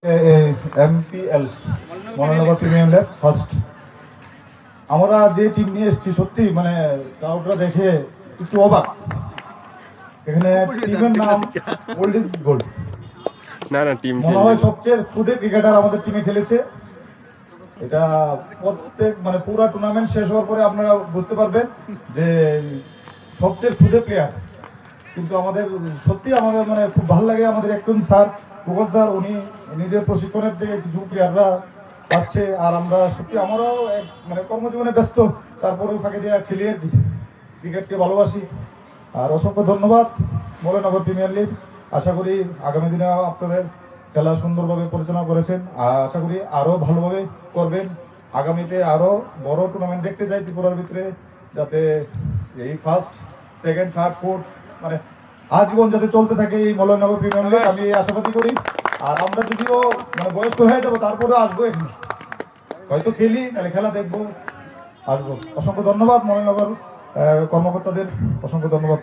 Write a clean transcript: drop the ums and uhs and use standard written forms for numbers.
MPL Mononagar premier league first. আমরা যে team নিয়ে এসেছি সত্যি মানে কাউটা দেখে একটু অবাক। এখানে টিমের নাম ওল্ড ইজ গোল্ড। টিম মনে হয় সবচেয়ে ক্ষুদে ক্রিকেটার আমাদের টিমে খেলেছে। এটা প্রত্যেক মানে পুরো টুর্নামেন্ট শেষ হওয়ার পরে আপনারা বুঝতে পারবেন যে সবচেয়ে ক্ষুদে প্লেয়ার। কিন্তু আমাদের সত্যি আমাদের মানে খুব ভালো লাগে। আমাদের একজন স্যার ভূগোল স্যার, উনি নিজের প্রশিক্ষণের থেকে কিছু প্লেয়াররা আসছে। আর আমরা সত্যি আমরাও মানে কর্মজীবনে ব্যস্ত, তারপরেও ফাঁকে দিয়ে খেলি আর কি। ক্রিকেটকে ভালোবাসি। আর অসংখ্য ধন্যবাদ মলয়নগর প্রিমিয়ার লিগ। আশা করি আগামী দিনে আপনাদের খেলা সুন্দরভাবে পরিচালনা করেছেন, আর আশা করি আরও ভালোভাবে করবেন। আগামীতে আরও বড় টুর্নামেন্ট দেখতে চাই ত্রিপুরার ভিতরে, যাতে এই ফার্স্ট, সেকেন্ড, থার্ড, ফোর্থ মানে আজীবন যাতে চলতে থাকে এই মলয়নগর প্রিমিয়ার লিগ, আমি আশাবাদী করি। আর আমরা যদিও মানে বয়স্ক হয়ে যাবো, তারপরেও আসবো এখানে, হয়তো খেলি তাহলে খেলা দেখবো, আসবো। অসংখ্য ধন্যবাদ মলয়নগর কর্মকর্তাদের, অসংখ্য ধন্যবাদ।